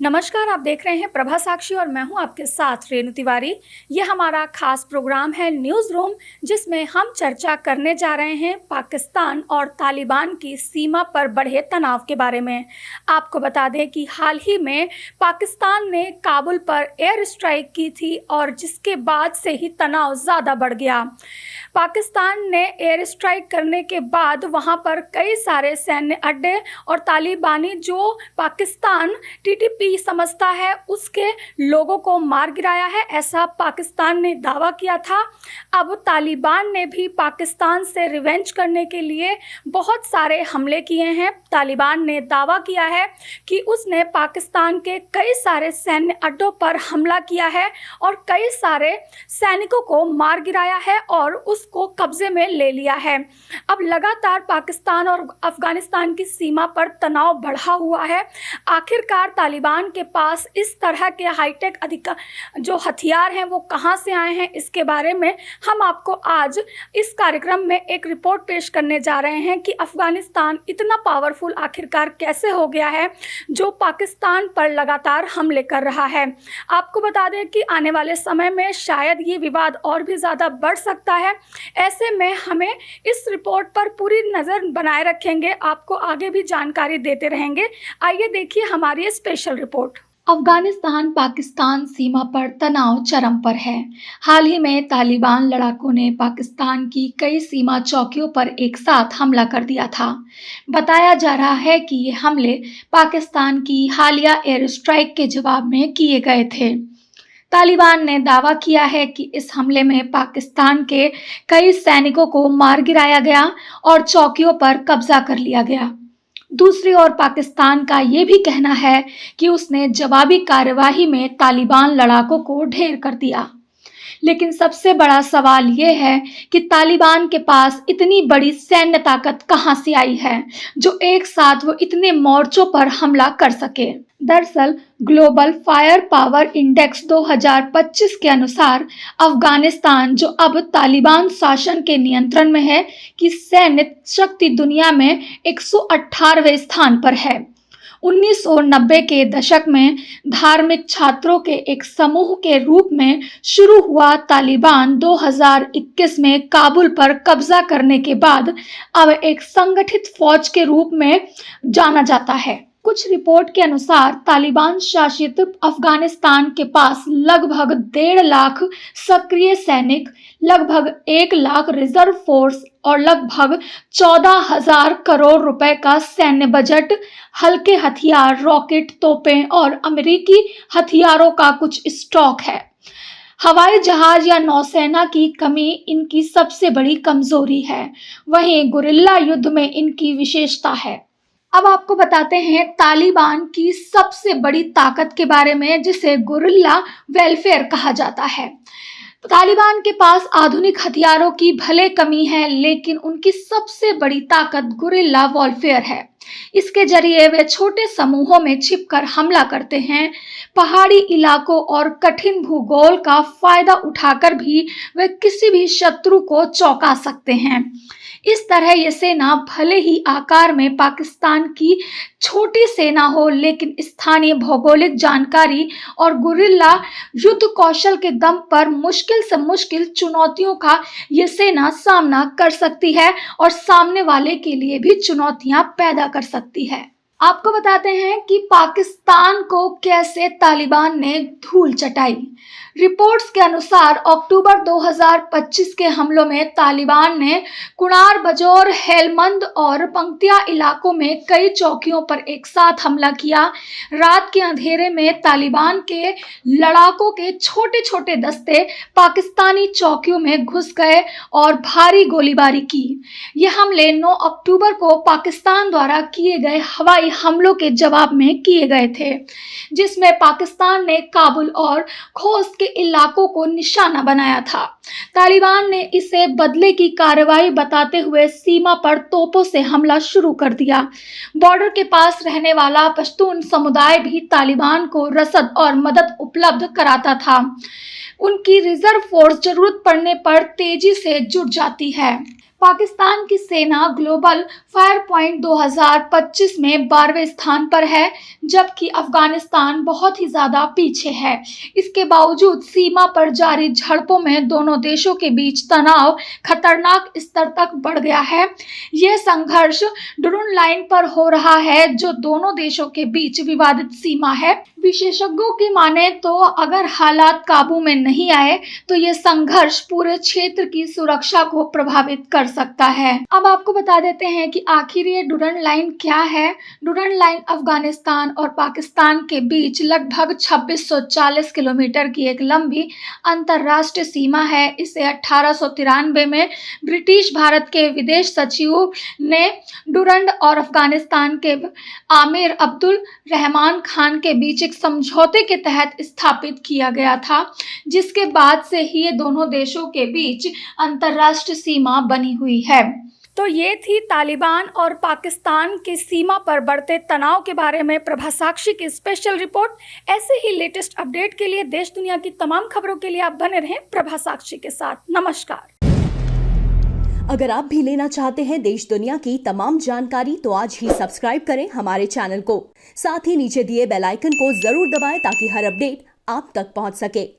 नमस्कार, आप देख रहे हैं प्रभा साक्षी और मैं हूं आपके साथ रेणु तिवारी। ये हमारा खास प्रोग्राम है न्यूज़ रूम, जिसमें हम चर्चा करने जा रहे हैं पाकिस्तान और तालिबान की सीमा पर बढ़े तनाव के बारे में। आपको बता दें कि हाल ही में पाकिस्तान ने काबुल पर एयर स्ट्राइक की थी और जिसके बाद से ही तनाव ज़्यादा बढ़ गया। पाकिस्तान ने एयर स्ट्राइक करने के बाद वहां पर कई सारे सैन्य अड्डे और तालिबानी जो पाकिस्तान टीटीपी समझता है उसके लोगों को मार गिराया है, ऐसा पाकिस्तान ने दावा किया था। अब तालिबान ने भी पाकिस्तान से रिवेंज करने के लिए बहुत सारे हमले किए हैं। तालिबान ने दावा किया है कि उसने पाकिस्तान के कई सारे सैन्य अड्डों पर हमला किया है और कई सारे सैनिकों को मार गिराया है और उसको कब्जे में ले लिया है। अब लगातार पाकिस्तान और अफगानिस्तान की सीमा पर तनाव बढ़ा हुआ है। आखिरकार तालिबान के पास इस तरह के हाईटेक जो हथियार हैं वो कहां से आए हैं, इसके बारे में हम आपको आज इस कार्यक्रम में एक रिपोर्ट पेश करने जा रहे हैं कि अफगानिस्तान इतना पावरफुल आखिरकार कैसे हो गया है जो पाकिस्तान पर लगातार हमले कर रहा है। आपको बता दें कि आने वाले समय में शायद ये विवाद और भी ज़्यादा बढ़ सकता है। ऐसे में हमें इस रिपोर्ट पर पूरी नज़र बनाए रखेंगे, आपको आगे भी जानकारी देते रहेंगे। आइए देखिए हमारी ये स्पेशल रिपोर्ट। अफगानिस्तान पाकिस्तान सीमा पर तनाव चरम पर है। हाल ही में तालिबान लड़ाकों ने पाकिस्तान की कई सीमा चौकियों पर एक साथ हमला कर दिया था। बताया जा रहा है कि ये हमले पाकिस्तान की हालिया एयर स्ट्राइक के जवाब में किए गए थे। तालिबान ने दावा किया है कि इस हमले में पाकिस्तान के कई सैनिकों को मार गिराया गया और चौकियों पर कब्जा कर लिया गया। दूसरी ओर पाकिस्तान का ये भी कहना है कि उसने जवाबी कार्यवाही में तालिबान लड़ाकों को ढेर कर दिया। लेकिन सबसे बड़ा सवाल ये है कि तालिबान के पास इतनी बड़ी सैन्य ताकत कहां से आई है जो एक साथ वो इतने मोर्चों पर हमला कर सके। दरअसल ग्लोबल फायर पावर इंडेक्स 2025 के अनुसार अफगानिस्तान, जो अब तालिबान शासन के नियंत्रण में है, की सैन्य शक्ति दुनिया में 118वें स्थान पर है। 1990 के दशक में धार्मिक छात्रों के एक समूह के रूप में शुरू हुआ तालिबान 2021 में काबुल पर कब्जा करने के बाद अब एक संगठित फौज के रूप में जाना जाता है। कुछ रिपोर्ट के अनुसार तालिबान शासित अफगानिस्तान के पास लगभग 1.5 लाख सक्रिय सैनिक, लगभग 1 लाख रिजर्व फोर्स और लगभग 14,000 करोड़ रुपए का सैन्य बजट, हल्के हथियार, रॉकेट, तोपें और अमेरिकी हथियारों का कुछ स्टॉक है। हवाई जहाज या नौसेना की कमी इनकी सबसे बड़ी कमजोरी है। वहीं गुरिल्ला युद्ध में इनकी विशेषता है। अब आपको बताते हैं तालिबान की सबसे बड़ी ताकत के बारे में, जिसे गुरिल्ला वेलफेयर कहा जाता है। तालिबान के पास आधुनिक हथियारों की भले कमी है, लेकिन उनकी सबसे बड़ी ताकत गुरिल्ला वॉरफेयर है। इसके जरिए वे छोटे समूहों में छिपकर हमला करते हैं। पहाड़ी इलाकों और कठिन भूगोल का फायदा उठाकर भी वे किसी भी शत्रु को चौंका सकते हैं। इस तरह ये सेना भले ही आकार में पाकिस्तान की छोटी सेना हो, लेकिन स्थानीय भौगोलिक जानकारी और गुरिल्ला युद्ध कौशल के दम पर मुश्किल से मुश्किल चुनौतियों का ये सेना सामना कर सकती है और सामने वाले के लिए भी चुनौतियां पैदा कर सकती है। आपको बताते हैं कि पाकिस्तान को कैसे तालिबान ने धूल चटाई। रिपोर्ट्स के अनुसार अक्टूबर 2025 के हमलों में तालिबान ने कुनार बजौर, हेलमंद और पंक्तिया इलाकों में कई चौकियों पर एक साथ हमला किया। रात के अंधेरे में तालिबान के लड़ाकों के छोटे छोटे दस्ते पाकिस्तानी चौकियों में घुस गए और भारी गोलीबारी की। ये हमले 9 अक्टूबर को पाकिस्तान द्वारा किए गए हवाई हमलों के जवाब में किए गए थे, जिसमें पाकिस्तान ने काबुल और खोस्त के इलाकों को निशाना बनाया था। तालिबान ने इसे बदले की कार्रवाई बताते हुए सीमा पर तोपों से हमला शुरू कर दिया। बॉर्डर के पास रहने वाला पश्तून समुदाय भी तालिबान को रसद और मदद उपलब्ध कराता था। उनकी रिजर्व फोर्स जरूरत पड़ने पर तेजी से जुट जाती है। पाकिस्तान की सेना ग्लोबल फायर पॉइंट 2025 में 12वें स्थान पर है, जबकि अफगानिस्तान बहुत ही ज्यादा पीछे है। इसके बावजूद सीमा पर जारी झड़पों में दोनों देशों के बीच तनाव खतरनाक स्तर तक बढ़ गया है। यह संघर्ष डुरुन लाइन पर हो रहा है, जो दोनों देशों के बीच विवादित सीमा है। विशेषज्ञों की माने तो अगर हालात काबू में नहीं आए तो ये संघर्ष पूरे क्षेत्र की सुरक्षा को प्रभावित कर सकता है। अब आपको बता देते हैं कि आखिर ये डुरन लाइन क्या है। डुरन लाइन अफगानिस्तान और पाकिस्तान के बीच लगभग 2640 किलोमीटर की एक लंबी अंतर्राष्ट्रीय सीमा है। इसे 1893 में ब्रिटिश भारत के विदेश सचिव ने डुरंड और अफगानिस्तान के आमिर अब्दुल रहमान खान के बीच एक समझौते के तहत स्थापित किया गया था, जिसके बाद से ही ये दोनों देशों के बीच अंतर्राष्ट्रीय सीमा बनी हुई है। तो ये थी तालिबान और पाकिस्तान की सीमा पर बढ़ते तनाव के बारे में प्रभा साक्षी की स्पेशल रिपोर्ट। ऐसे ही लेटेस्ट अपडेट के लिए देश दुनिया की तमाम खबरों के लिए आप बने रहें प्रभा साक्षी के साथ। नमस्कार। अगर आप भी लेना चाहते हैं देश दुनिया की तमाम जानकारी तो आज ही सब्सक्राइब करें हमारे चैनल को। साथ ही नीचे दिए बेल आइकन को जरूर दबाएं ताकि हर अपडेट आप तक पहुंच सके।